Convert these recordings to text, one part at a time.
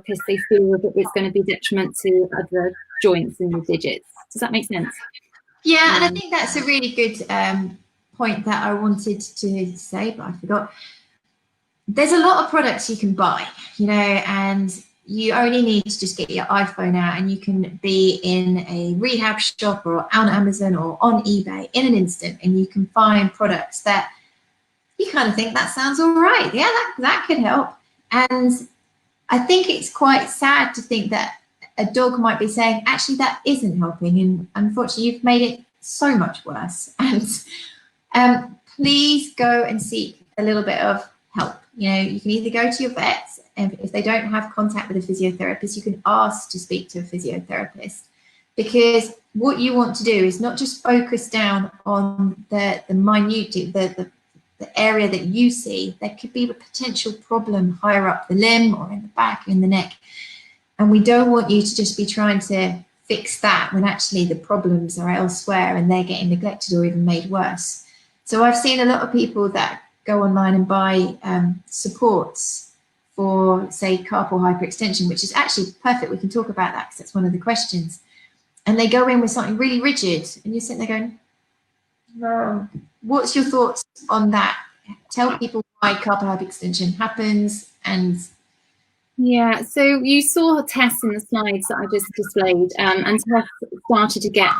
because they feel that it's going to be detriment to other joints in the digits. Does that make sense? Yeah, and I think that's a really good point that I wanted to say, but I forgot. There's a lot of products you can buy, you know, and you only need to just get your iPhone out and you can be in a rehab shop or on Amazon or on eBay in an instant, and you can find products that you kind of think that sounds all right. Yeah, that could help. And I think it's quite sad to think that a dog might be saying, actually, that isn't helping. And unfortunately, you've made it so much worse. And please go and seek a little bit of help. You know, you can either go to your vets, and if they don't have contact with a physiotherapist, you can ask to speak to a physiotherapist, because what you want to do is not just focus down on the minute, the area that you see. There could be a potential problem higher up the limb or in the back, in the neck. And we don't want you to just be trying to fix that when actually the problems are elsewhere and they're getting neglected or even made worse. So I've seen a lot of people that go online and buy supports for, say, carpal hyperextension, which is actually perfect. We can talk about that because that's one of the questions. And they go in with something really rigid, and you're sitting there going, no. What's your thoughts on that? Tell people why carpal hyperextension happens. And yeah, so you saw Tess in the slides that I just displayed, and Tess started to get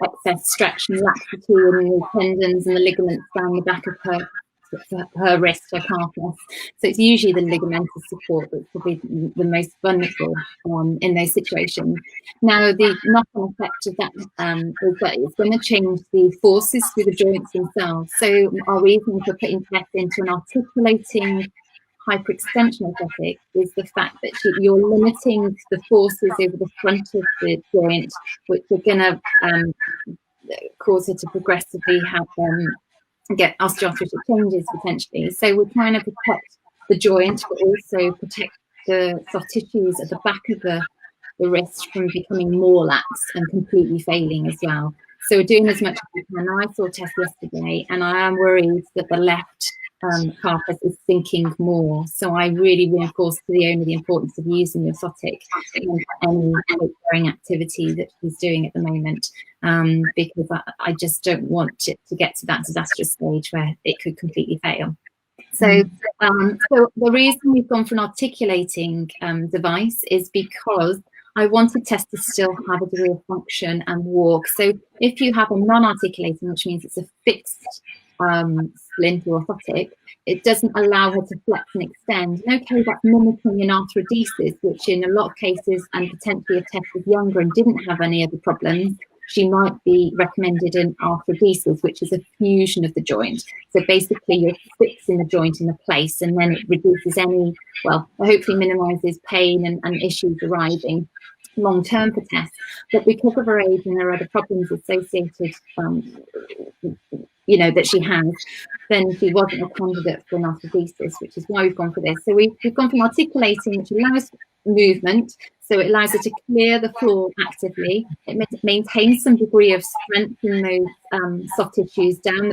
excess stretch and laxity in the tendons and the ligaments down the back of her wrist, her calf. So it's usually the ligamentous support that's probably the most vulnerable in those situations. Now, the knock-on effect of that is that it's going to change the forces through the joints themselves. So our reason for putting Tess into an articulating hyperextension aesthetic is the fact that you're limiting the forces over the front of the joint, which are going to cause her to progressively have get osteoarthritic changes potentially. So we're trying to protect the joint, but also protect the soft tissues at the back of the wrist from becoming more lax and completely failing as well. So we're doing as much as we can. I saw Tess yesterday, and I am worried that the left calf is sinking more. So I really reinforce to the owner the importance of using the Sotic in any weight-bearing activity that he's doing at the moment, because I just don't want it to get to that disastrous stage where it could completely fail. So, so the reason we've gone for an articulating device is because I wanted Tess to still have a degree of function and walk. So if you have a non-articulating, which means it's a fixed splint or orthotic, it doesn't allow her to flex and extend. And okay, that's mimicking an arthrodesis, which in a lot of cases, and potentially if Tess was younger and didn't have any other problems, she might be recommended an arthrodesis, which is a fusion of the joint. So basically you're fixing the joint in a place, and then it reduces any, well, hopefully minimises pain and issues arising long term for Tess. But because of her age and there are other problems associated, you know, that she has, then she wasn't a candidate for an arthrodesis, which is why we've gone for this. So we've gone from articulating, which allows movement, so it allows her to clear the floor actively. It maintains some degree of strength in those soft tissues down the